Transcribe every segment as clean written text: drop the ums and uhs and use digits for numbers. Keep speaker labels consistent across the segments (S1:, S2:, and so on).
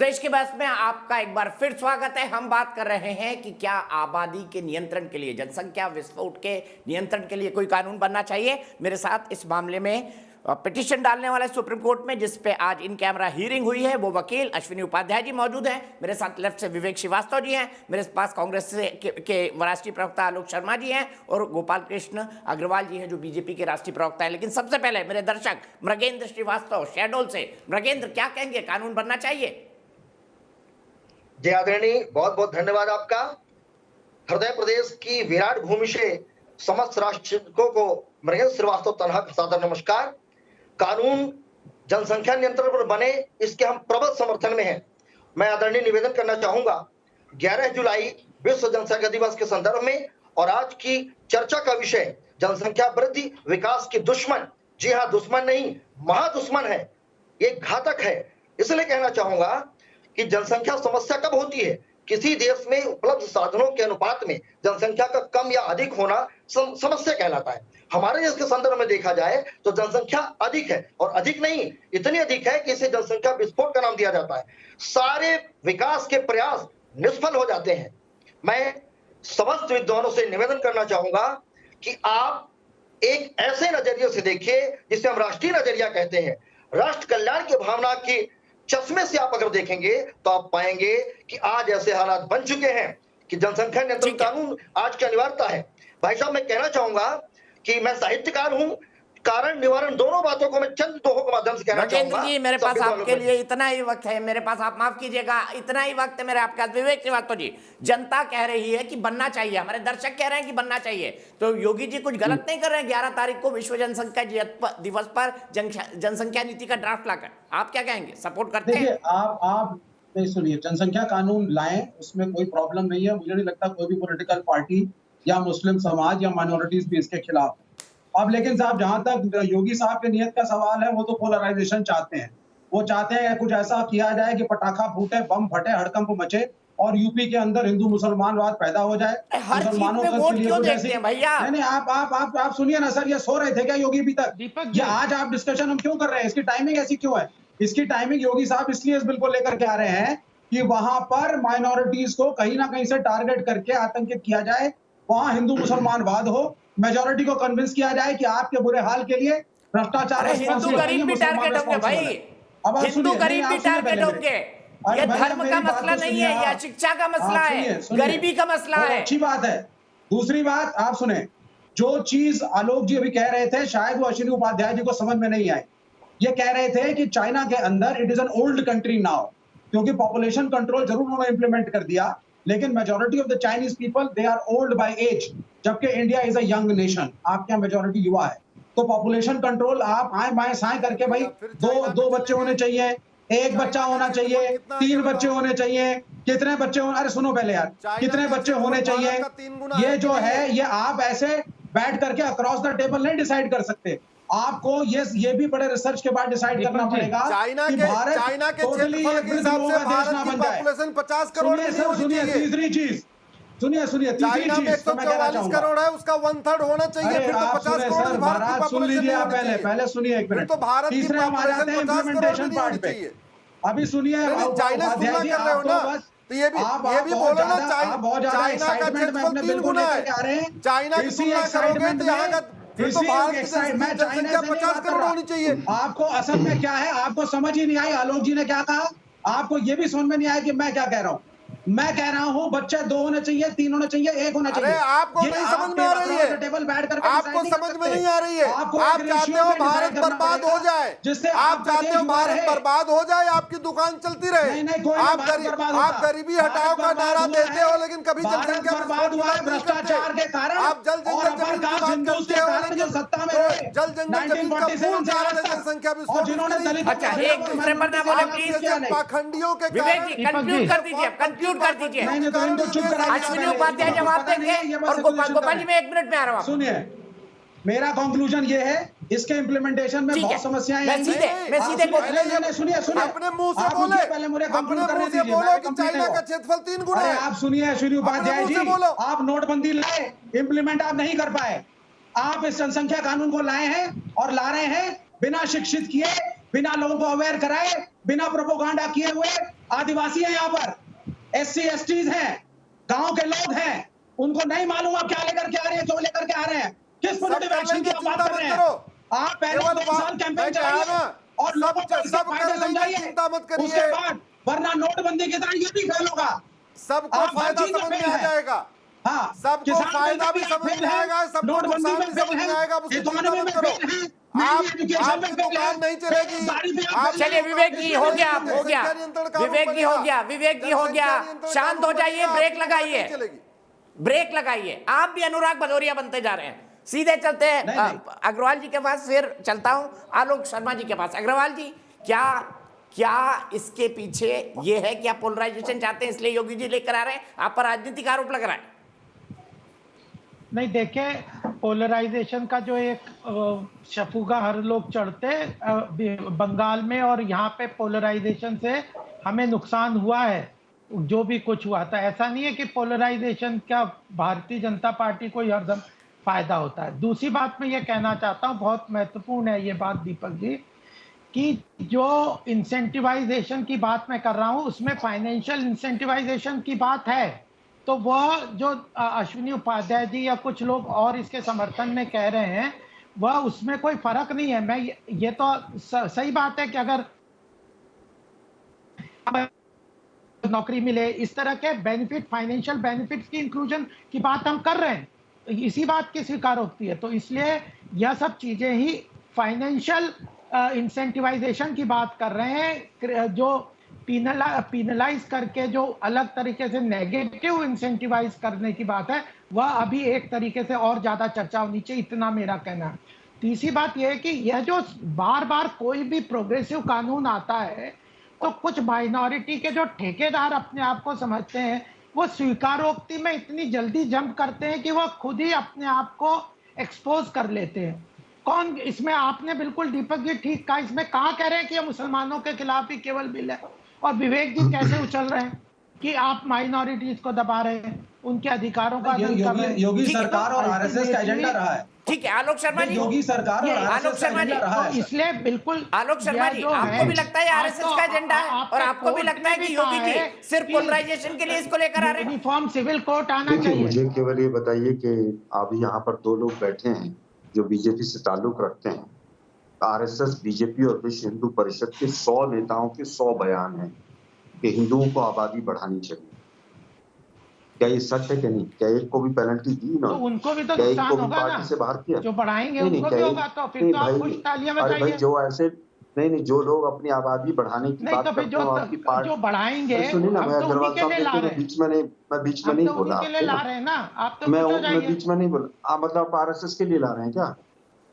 S1: तो देश के बहस में आपका एक बार फिर स्वागत है। हम बात कर रहे हैं कि क्या आबादी के नियंत्रण के लिए, जनसंख्या विस्फोट के नियंत्रण के लिए कोई कानून बनना चाहिए। मेरे साथ इस मामले में पिटीशन डालने वाले सुप्रीम कोर्ट में, जिस पे आज इन कैमरा हियरिंग हुई है, वो वकील अश्विनी उपाध्याय जी मौजूद हैं। मेरे साथ लेफ्ट से विवेक श्रीवास्तव जी हैं, मेरे पास कांग्रेस से के राष्ट्रीय प्रवक्ता आलोक शर्मा जी हैं और गोपाल कृष्ण अग्रवाल जी हैं जो बीजेपी के राष्ट्रीय प्रवक्ता है। लेकिन सबसे पहले मेरे दर्शक मृगेंद्र श्रीवास्तव शहडोल से, मृगेंद्र क्या कहेंगे, कानून बनना चाहिए?
S2: जय आदरणीय, बहुत बहुत धन्यवाद आपका। हृदय प्रदेश की विराट भूमि से समस्त राष्ट्रको को मृगेंद्र श्रीवास्तव तनहा सादर नमस्कार। कानून जनसंख्या नियंत्रण पर बने, इसके हम प्रबल समर्थन में हैं। मैं आदरणीय निवेदन करना चाहूंगा, 11 जुलाई विश्व जनसंख्या दिवस के संदर्भ में और आज की चर्चा का विषय जनसंख्या वृद्धि विकास की दुश्मन। जी हाँ, दुश्मन नहीं, महादुश्मन है, ये घातक है। इसलिए कहना चाहूंगा कि जनसंख्या समस्या कब होती है? किसी देश में उपलब्ध साधनों के अनुपात में जनसंख्या का कम या अधिक होना समस्या कहलाता है। हमारे देश के संदर्भ में देखा जाए तो जनसंख्या अधिक है, और अधिक नहीं, इतनी अधिक है कि इसे जनसंख्या विस्फोट का नाम दिया जाता है। सारे विकास के प्रयास निष्फल हो जाते हैं। मैं समस्त विद्वानों से निवेदन करना चाहूंगा कि आप एक ऐसे नजरिए से देखिए जिसे हम राष्ट्रीय नजरिया कहते हैं। राष्ट्र कल्याण की भावना की चश्मे से आप अगर देखेंगे तो आप पाएंगे कि आज ऐसे हालात बन चुके हैं कि जनसंख्या नियंत्रण कानून आज की अनिवार्यता है। भाई साहब, मैं कहना चाहूंगा कि मैं साहित्यकार हूं, कारण निवारण दोनों बातों को मैं चंद दोहों के माध्यम से कहना चाहूंगा।
S1: जी, मेरे पास आपके लिए इतना ही वक्त है, मेरे पास, आप माफ कीजिएगा, इतना ही वक्त है मेरे आपके पास। विवेक श्रीवास्तव जी, जनता कह रही है कि बनना चाहिए, हमारे दर्शक कह रहे हैं कि बनना चाहिए, तो योगी जी कुछ गलत नहीं कर रहे हैं 11 तारीख को विश्व जनसंख्या दिवस पर जनसंख्या नीति का ड्राफ्ट लाकर? आप क्या कहेंगे, सपोर्ट करते हैं?
S3: आप नहीं, सुनिए, जनसंख्या कानून लाएं, उसमें कोई प्रॉब्लम नहीं है। मुझे नहीं लगता कोई भी पॉलिटिकल पार्टी या मुस्लिम समाज या माइनॉरिटीज भी इसके खिलाफ है। अब लेकिन साहब, जहां तक योगी साहब के नियत का सवाल है, वो तो पोलराइजेशन चाहते हैं। वो चाहते हैं कुछ ऐसा किया जाए कि पटाखा फूटे, बम फटे, हड़कंप मचे और यूपी के अंदर हिंदू मुसलमानवाद पैदा हो जाए।
S1: मुसलमानों के लिए कुछ ऐसी भैया।
S3: नहीं, आप सुनिए ना सर, ये सो रहे थे क्या योगी अभी तक? ये आज आप डिस्कशन हम क्यों कर रहे हैं? इसकी टाइमिंग ऐसी क्यों है? इसकी टाइमिंग योगी साहब इसलिए इस बिल को लेकर के आ रहे हैं कि वहां पर माइनॉरिटीज को कहीं ना कहीं से टारगेट करके आतंकित किया जाए, वहां हिंदू मुसलमानवाद हो, मेजॉरिटी को कन्विंस किया जाए कि आपके बुरे हाल के लिए भ्रष्टाचार,
S1: हिंदू गरीब भी टारगेट होंगे भाई, हिंदू गरीब भी टारगेट होंगे। ये धर्म का मसला नहीं है, या शिक्षा का मसला है, गरीबी का मसला है।
S3: अच्छी बात है। दूसरी बात आप सुने, जो चीज आलोक जी अभी कह रहे थे, शायद वो अश्विनी उपाध्याय जी को समझ में नहीं आई। ये कह रहे थे कि चाइना के अंदर it is an old country now, क्योंकि पॉपुलेशन कंट्रोल जरूर उन्होंने इंप्लीमेंट कर दिया, लेकिन majority of the Chinese people they are old by age, जबकि India is a young nation. आपके यहाँ मेजॉरिटी युवा है, तो पॉपुलेशन कंट्रोल आप आए बाएं साएं करके, भाई दो बच्चे होने चाहिए, एक बच्चा होना चाहिए, 3 बच्चे होने चाहिए, कितने बच्चे होने, अरे सुनो पहले यार, कितने बच्चे होने चाहिए, ये जो है ये आप ऐसे बैठ करके अक्रॉस द टेबल नहीं डिसाइड कर सकते। आपको ये भी बड़े रिसर्च के बाद डिसाइड करना पड़ेगा कि भारत टोटली एक देश ना बन जाए।
S4: 50 करोड़
S3: सुनिए तीसरी चीज, सुनिए
S4: चाइना में 144 करोड़ है, उसका 1/3 होना चाहिए, फिर तो 50 करोड़ भारत की
S3: सुन लीजिए आप पहले सुनिए एक मिनट।
S4: तो भारत की
S3: तीसरे हम आ जाते हैं इम्प्लीमेंटेशन पार्ट पे। अभी सुनिए,
S4: चाइना से तुलना कर रहे हो ना, तो ये भी बोलो ना, चाइना का क्षेत्रफल 3 गुना है, चाइना की तुलना करोगे तो यहाँ का फिर तो भारत की जनसंख्या 50 करोड़ होनी चाहिए।
S3: आपको असल में क्या है, आपको समझ ही नहीं आई आलोक जी ने क्या कहा, आपको ये भी समझ में नहीं आया कि मैं क्या कह रहा हूँ। मैं कह रहा हूँ बच्चे 2 होने चाहिए, 3 होने चाहिए, 1 होना चाहिए।
S4: आपको नहीं समझ में आ रही है,
S3: टेबल बैठ करके
S4: आपको समझ में नहीं आ रही है। आप चाहते हो भारत बर्बाद हो जाए, आप चाहते हो भारत बर्बाद हो जाए, आपकी दुकान चलती रहे। आप गरीबी हटाओ का नारा देते हो, लेकिन कभी जनसंख्या
S3: बर्बाद हुआ है भ्रष्टाचार के कारण।
S4: आप जल जंगल जमीन की बात करते हो, लेकिन
S3: सत्ता में रहे,
S4: जल जंगल जमीन का पूर्ण कारण है जनसंख्या विस्फोट।
S3: जिन्होंने दलित
S4: पाखंडियों के
S1: कंक्लूड कर दीजिए, कंक्लूड कर दीजिए। अश्विनी उपाध्याय जवाब देंगे और गोपाल जी मैं 1 मिनट में आ रहा हूँ।
S3: सुनिए, मेरा कंक्लूजन ये है, इसके इम्प्लीमेंटेशन में बहुत समस्याएं हैं।
S4: सुनिए, अपने मुंह से बोले, अपने मुंह से बोलो कि चाइना का क्षेत्रफल 3 गुना है।
S3: आप सुनिए अश्विनी उपाध्याय जी, आप नोटबंदी लाए, इम्प्लीमेंट आप नहीं कर पाए। आप इस जनसंख्या कानून को लाए हैं और ला रहे हैं बिना शिक्षित किए, बिना लोगों को अवेयर कराए, बिना प्रोपोगंडा किए हुए। आदिवासी है यहाँ पर, SC STs हैं, गांव के लोग हैं, उनको नहीं मालूम आप क्या लेकर के आ रहे हैं, क्यों लेकर के आ रहे हैं, किस पॉजिटिव एक्शन की आप बात कर रहे हैं। आप पहले 2 साल कैंपेन चलाइए और लोगों को इसके फायदे समझाइए, उसके बाद, वरना नोटबंदी की तरह ये भी फेल होगा।
S4: सबको फायदा समझ में आ जाएगा।
S3: हाँ,
S4: सबको फायदा भी समझ में आएगा, सबको नुकसान भी समझ में आएगा।
S3: इकोनॉमी में फेल है,
S4: आपकी दुकान नहीं चलेगी।
S1: चलिए विवेक जी हो गया, हो गया, विवेक जी हो गया, विवेक जी हो गया, शांत हो जाइए, ब्रेक लगाइए, ब्रेक लगाइए। आप भी अनुराग भदौरिया बनते जा रहे हैं। सीधे चलते हैं अग्रवाल जी के पास, फिर चलता हूं आलोक शर्मा जी के पास। अग्रवाल जी, क्या इसके पीछे ये है कि आप पोलराइजेशन चाहते हैं इसलिए योगी जी लेकर आ रहे हैं? आप पर राजनीतिक आरोप लग रहा है।
S5: नहीं, देखे पोलराइजेशन का जो एक शफुगा हर लोग चढ़ते बंगाल में, और यहाँ पे पोलराइजेशन से हमें नुकसान हुआ है जो भी कुछ हुआ था। ऐसा नहीं है कि पोलराइजेशन का भारतीय जनता पार्टी को हरदम फायदा होता है। दूसरी बात मैं ये कहना चाहता हूँ, बहुत महत्वपूर्ण है ये बात दीपक जी, कि जो इंसेंटिवाइजेशन की बात मैं कर रहा हूँ उसमें फाइनेंशियल इंसेंटिवाइजेशन की बात है, तो वह जो अश्विनी उपाध्याय जी या कुछ लोग और इसके समर्थन में कह रहे हैं, वह उसमें कोई फर्क नहीं है। मैं ये तो सही बात है कि अगर नौकरी मिले, इस तरह के बेनिफिट, फाइनेंशियल बेनिफिट्स की इंक्लूजन की बात हम कर रहे हैं, इसी बात की स्वीकारोक्ति है। तो इसलिए यह सब चीजें ही फाइनेंशियल इंसेंटिवाइजेशन की बात कर रहे हैं। जो पीनलाइज करके जो अलग तरीके से नेगेटिव इंसेंटिवाइज करने की बात है, वह अभी एक तरीके से और ज्यादा चर्चा होनी चाहिए, इतना मेरा कहना है। तीसरी बात यह है कि यह जो बार बार कोई भी प्रोग्रेसिव कानून आता है, तो कुछ माइनॉरिटी के जो ठेकेदार अपने आप को समझते हैं, वो स्वीकारोक्ति में इतनी जल्दी जंप करते हैं कि वह खुद ही अपने आप को एक्सपोज कर लेते हैं। कौन इसमें, आपने बिल्कुल दीपक जी ठीक कहा, इसमें कहाँ कह रहे हैं कि ये मुसलमानों के खिलाफ ही केवल बिल है, और विवेक जी कैसे उछल रहे हैं कि आप माइनॉरिटीज को दबा रहे हैं, उनके अधिकारों का
S3: योगी सरकार और RSS का एजेंडा रहा है।
S1: ठीक है आलोक शर्मा जी,
S3: योगी सरकार और
S1: आलोक शर्मा जी,
S5: तो इसलिए बिल्कुल
S1: आलोक शर्मा जी, आपको भी लगता है RSS का एजेंडा है, और आपको भी लगता है कि योगी जी सिर्फ पोलराइजेशन के लिए इसको लेकर आ रहे हैं?
S5: यूनिफॉर्म सिविल कोर्ट आना चाहिए।
S6: मुझे केवल ये बताइए कि अभी यहाँ पर 2 लोग बैठे हैं जो बीजेपी से ताल्लुक रखते हैं। RSS, बीजेपी और विश्व हिंदू परिषद के 100 नेताओं के 100 बयान हैं कि हिंदुओं को आबादी बढ़ानी चाहिए। क्या ये सच है कि नहीं? क्या एक को भी पेनल्टी दी ना?
S5: तो उनको भी तो
S6: क्या एक
S5: नुकसान
S6: को भी
S5: होगा
S6: पार्टी
S5: ना?
S6: से बाहर किया?
S5: जो बढ़ाएंगे उनको भी होगा, तो फिर तो आप कुछ तालियां
S6: अरे भाई,
S5: बजाइए।
S6: जो ऐसे नहीं, जो लोग अपनी आबादी बढ़ाने की
S5: नहीं
S6: बात
S5: तो फिर
S6: करते हैं, आपकी पार्टी
S5: जो बढ़ाएंगे,
S6: सुनिए ना, मैं
S5: हम तो
S6: अग्रवाल
S5: उन्हीं के लिए ला
S6: साहब
S5: रहे हैं,
S6: बीच में नहीं बोला,
S5: उन्हीं के लिए ला रहे हैं ना, आप तो
S6: मैं
S5: कुछ हो जाइए।
S6: बीच में नहीं बोला। मतलब आप RSS के लिए ला रहे हैं क्या?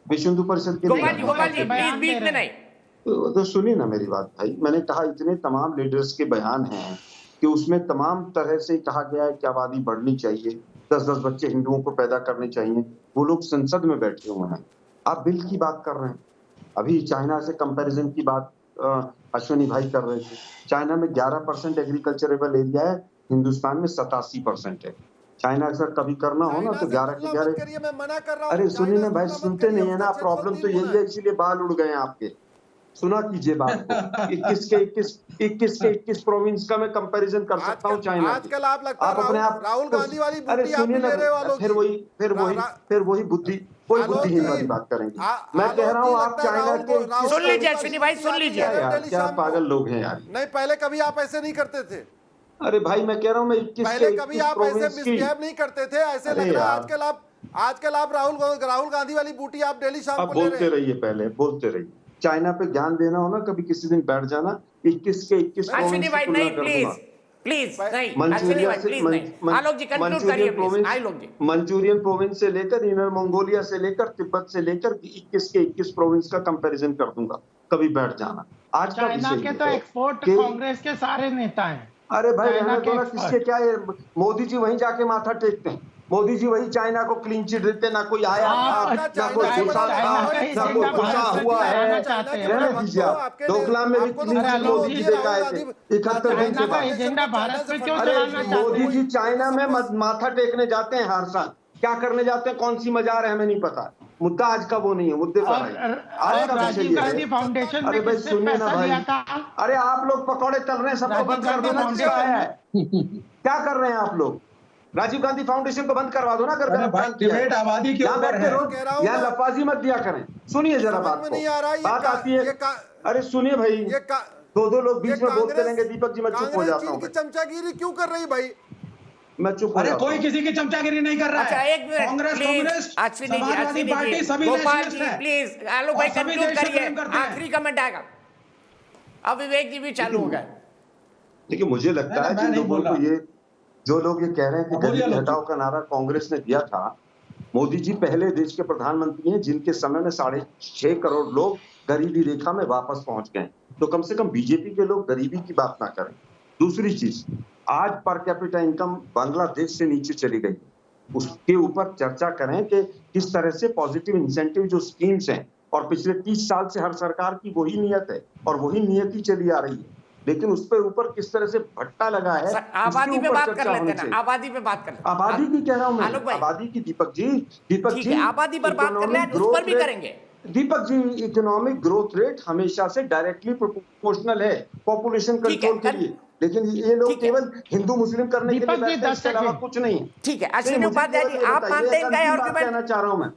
S6: विश्व हिंदू परिषद के लिए?
S1: गोपाल जी प्लीज बीच में नहीं।
S6: तो सुनिए ना मेरी बात भाई, मैंने कहा इतने तमाम लीडर्स के बयान हैं कि उसमें तमाम तरह से कहा गया है कि आबादी बढ़नी चाहिए, 10-10 बच्चे हिंदुओं को पैदा करने चाहिए। वो लोग संसद में बैठे हुए हैं, आप बिल की बात कर रहे हैं। अभी चाइना से कंपैरिजन की बात अश्विनी भाई कर रहे थे। चाइना में 11% एग्रीकल्चरेबल एरिया है, हिंदुस्तान में 87% है। चाइना से कभी करना हो ना तो 11 के 11। अरे सुनिए ना भाई, सुनते नहीं है ना, प्रॉब्लम तो यही है, इसीलिए बाल उड़ गए आपके। सुना कीजिए बात को। 21 प्रोविंस का मैं कंपैरिजन कर सकता हूँ चाइना।
S4: आजकल आप लगता है
S6: अपने आप
S4: राहुल गांधी वाली
S6: अरे
S4: बुद्धि आप
S6: सुनिए
S4: ले रहे हो
S6: ना,
S4: आलोक
S6: फिर वही बुद्धिहीन वाली बात करेंगे। मैं कह रहा हूँ आप चाइना के,
S1: सुन लीजिए अश्विनी भाई, सुन लीजिए।
S6: क्या पागल लोग हैं यार।
S4: नहीं, पहले कभी आप ऐसे नहीं करते थे।
S6: अरे भाई मैं कह रहा हूँ, मैं 21
S4: पहले कभी आप ऐसे मिसबिहेव नहीं करते थे। ऐसे लग रहा है आजकल आप राहुल गांधी वाली बूटी आप डेली शाम को ले रहे हैं।
S6: बोलते रहिए, पहले बोलते रहिए। चाइना पे ज्ञान देना हो ना, कभी किसी दिन बैठ जाना, 21 के 21
S1: अश्विनी भाई नहीं, प्लीज नहीं, अश्विनी भाई प्लीज नहीं। आलोक जी कंक्लूड करिए please. Alok ji,
S6: Manchurian province से लेकर इनर मंगोलिया से लेकर तिब्बत से लेकर 21 के 21 प्रोविंस का कंपैरिजन कर दूंगा, कभी बैठ जाना। आज का
S5: चाइना के तो एक्सपोर्ट कांग्रेस के सारे नेता हैं।
S6: अरे भाई रहना तो ना, किसके क्या है, मोदी जी वहीं जाके माथा टेकते हैं। मोदी जी वही चाइना को क्लीन चिट देते, ना कोई आया ना कोई घुसा ना कोई घुसा हुआ है। रहने दीजिए आप। डोकलाम में भी क्लीन चिट मोदी जी देकर आए थे 71 दिन के बाद।
S5: एजेंडा भारत पे क्यों
S6: अरे
S5: चलाना चाहते
S6: मोदी
S5: हैं?
S6: जी चाइना में माथा टेकने जाते हैं हर साल। क्या करने जाते हैं, कौन सी मजार है हमें नहीं पता। मुद्दा आज का वो नहीं है, मुद्दे पर
S5: और
S6: आइए। आज का विषय
S5: राजीव
S6: ये
S5: गांधी
S6: है।
S5: फाउंडेशन
S6: अरे
S5: में
S6: भाई
S5: किसने
S6: सुनिए ना
S5: पैसा
S6: भाई,
S5: लिया था?
S6: अरे आप लोग पकौड़े तल रहे हैं, सबको
S5: राजीव
S6: बंद कर दो
S5: गांधी
S6: ना, जिसका
S5: फाउंडेशन
S6: है। क्या कर रहे हैं आप लोग? राजीव गांधी फाउंडेशन को बंद करवा दो ना, अगर
S3: अरे
S6: गलत
S3: भाई
S6: काम किया है।
S3: डिबेट आबादी के
S6: यहाँ
S3: ऊपर
S6: बैठ के
S3: है।
S6: रोज
S4: कह रहा हूँ
S6: यहाँ
S4: ना।
S6: लफाजी मत दिया करें। सुनिए जरा
S4: समझ
S6: बात
S4: में
S6: को,
S4: नहीं आ रहा,
S6: बात आती है। अरे सुनिए भाई,
S4: ये
S6: दो लोग बीच में बोलते
S4: कांग्रेस-
S6: रहेंगे, दीपक जी मैं चुप हो
S4: कांग्रेस
S6: जाता
S4: चीन
S6: हूँ
S4: की
S6: भाई।
S4: चमचागिरी क्यों कर रही भाई?
S6: मैं चुप हो
S3: अरे
S6: जाता
S3: कोई
S6: हूँ।
S3: किसी की चमचागिरी नहीं कर रहा
S1: अच्छा
S3: है।
S1: एक minute
S3: Congress
S1: please,
S3: communist
S1: Ashwini ji,
S3: Samajwadi
S1: Ashwini
S3: party
S1: ji,
S3: सभी
S1: गोपाल
S3: नेशनलिस्ट
S1: जी
S3: हैं।
S1: प्लीज, आलोक भाई
S3: और सभी
S1: कंक्लूड
S3: देश से
S1: करिए,
S3: प्रेम करते हैं।
S1: आखिरी कमेंट आएगा। अब विवेक जी भी चालू हो गए।
S6: देखिए मुझे लगता है
S3: मैं
S6: जिन
S3: नहीं
S6: लोगों
S3: बोल
S6: को
S3: रहा।
S6: ये, जो लोग ये कह रहे हैं कि
S3: बोलिए
S6: गरीबी
S3: आलोक जी।
S6: हटाओ का नारा कांग्रेस ने दिया था, मोदी जी पहले देश के प्रधानमंत्री हैं जिनके समय में 6.5 करोड़ लोग गरीबी रेखा में वापस पहुंच गए। तो कम से कम बीजेपी के लोग गरीबी की बात ना करें। दूसरी चीज, आज पर कैपिटा इनकम बांग्लादेश से नीचे चली गई, उसके ऊपर चर्चा करें कि किस तरह से पॉजिटिव इंसेंटिव जो स्कीम्स हैं, और पिछले 30 साल से हर सरकार की वही नियत है और वही नियति चली आ रही है, लेकिन उस पर ऊपर किस तरह से भट्टा लगा है,
S1: सर, आबादी
S6: इसके
S1: पे
S6: ऊपर
S1: बात
S6: चर्चा
S1: कर लेते
S6: होनी
S1: हैं ना,
S6: चाहिए।
S1: आबादी पे बात कर लेते हैं।
S6: आबादी की कह रहा हूं
S1: आलोक
S6: मैं,
S1: भाई।
S6: आबादी की दीपक जी
S1: ठीक है, आबादी पर बात कर ले,
S6: इकोनॉमिक
S1: उस पर भी
S6: ग्रोथ
S1: करेंगे।
S6: Deepak ji, economic growth rate हमेशा से डायरेक्टली प्रोपोर्शनल है पॉपुलेशन
S1: ठीक है,
S6: कंट्रोल के लिए, लेकिन ये लोग
S1: ठीक है।
S6: केवल हिंदू मुस्लिम करने के लिए
S5: दीपक जी,
S6: बैठते हैं,
S5: 10
S6: इसके अलावा
S5: सेकंड।
S6: कुछ नहीं।
S1: ठीक है,
S6: नहीं,
S1: अश्विनी
S6: मुझे
S1: उपाध्याय
S6: केवल
S1: जी,
S6: ये
S1: आप
S6: बताइए,
S1: मानते हैं
S6: एक
S1: इनका
S6: अंतिम बात
S1: आर्गुमेंट?
S6: कहना चाह रहा हूं मैं,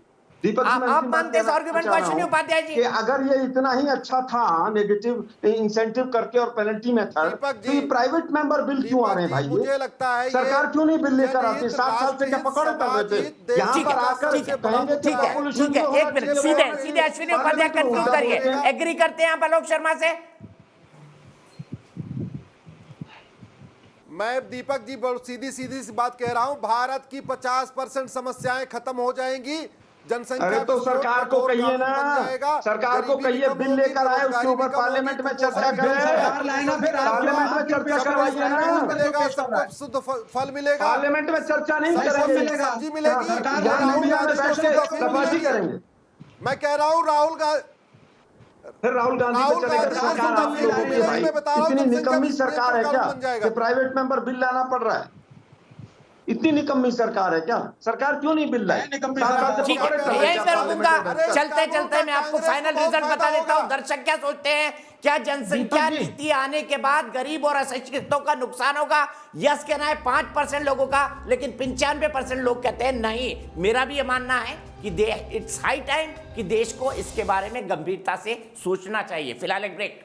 S6: दीपक जी, मैं
S1: आप
S6: अंतिम बात
S1: मानते हैं इस
S6: कहना
S1: आर्गुमेंट को,
S6: चाह रहा
S1: अश्विनी
S6: हूं
S1: उपाध्याय जी?
S6: कि अगर ये इतना ही अच्छा था नेगेटिव इंसेंटिव करके और पेनल्टी मेथड,
S4: दीपक
S6: तो ये
S4: जी,
S6: प्राइवेट मेंबर बिल क्यों आ रहे हैं भाई?
S4: मुझे लगता है
S6: सरकार क्यों नहीं बिल लेकर आती?
S4: जनहित,
S6: 7 साल से क्या पकौड़े कर रहे थे?
S4: राष्ट्रहित,
S6: यहाँ
S1: ठीक
S6: पर
S1: है,
S6: आकर
S1: ठीक है,
S6: कहेंगे कि
S1: ठीक है,
S6: पॉपुलेशन
S1: ठीक है,
S6: जो
S1: एक
S6: होना
S1: मिनट,
S6: चाहिए
S1: सीधे अश्विनी उपाध्याय
S6: पार्लियामेंट में
S1: कंक्लूड
S6: होगा,
S1: करिए।
S6: बोलेगा।
S1: एग्री करते हैं आप आलोक शर्मा से?
S4: मैं दीपक जी बहुत सीधी सी बात कह रहा हूं, भारत की 50% समस्याएं खत्म हो जाएंगी, जनसंख्या
S6: अरे तो
S4: विस्फोट
S6: सरकार को
S4: कठोर
S6: कहिए
S4: कानून
S6: ना,
S4: बन जाएगा,
S6: सरकार को
S4: गरीबी
S6: कहिए
S4: कम
S6: बिल
S4: होगी,
S6: लेकर आए, उसके
S4: बेरोजगारी
S6: ऊपर
S4: भी कम
S6: पार्लियामेंट
S4: होगी,
S6: में चर्चा
S4: कुपोषण
S3: बिल
S4: भी
S3: सरकार
S4: कम
S3: लाए ना, फिर आप
S6: पार्लियामेंट में
S3: आपके
S6: चर्चा
S3: ऊपर
S6: करवाइए ना।
S3: पेश
S4: मिलेगा,
S3: कर रहा है।
S4: सबको शुद्ध फल मिलेगा,
S6: पार्लियामेंट में चर्चा नहीं
S3: सही सब
S6: करेंगे,
S3: मिलेगा।
S4: सब्जी मिलेगी,
S3: सरकार
S6: यहाँ
S3: लाने
S6: मीडिया में
S3: में
S6: बैठ के
S3: डिस्कशन
S6: लफाजी करेंगे।
S4: मैं कह रहा हूं
S6: फिर राहुल गांधी पे
S4: राहुल
S6: चलेगा
S4: गांधी को
S6: सरकार।
S4: तो
S6: आप
S4: बिल
S6: लोगों
S4: भी
S6: की
S4: नहीं,
S6: भाई
S4: मैं बता रहा हूं,
S6: इतनी
S4: जनसंख्या
S6: निकम्मी
S4: विस्फोट
S6: सरकार है
S4: का
S6: क्या
S4: कानून बन जाएगा।
S6: कि प्राइवेट मेंबर बिल लाना पड़ रहा है? इतनी निकम्मी सरकार है क्या? सरकार क्यों नहीं बिल लाई?
S3: है निकम्मी
S6: 7 साल
S3: सरकार।
S6: से
S1: ठीक है,
S6: पकौड़े कर रहे
S1: यहीं
S6: हैं
S1: पे
S6: पार्लियामेंट
S1: रुकूंगा।
S6: में बैठकर।
S1: चलते चलते मैं आपको
S4: कांग्रेस को
S1: फाइनल
S4: बहुत
S1: रिजल्ट बता
S4: फायदा
S1: देता हूं।
S4: होगा।
S1: दर्शक क्या सोचते हैं, क्या जनसंख्या
S5: दीपक जी।
S1: नीति आने के बाद गरीब और अशिक्षितों का नुकसान होगा? यस कहना है 5% लोगों का, लेकिन 95% लोग कहते हैं नहीं। मेरा भी ये मानना है कि इट्स हाई टाइम कि देश को इसके बारे में गंभीरता से सोचना चाहिए। फिलहाल एक ब्रेक।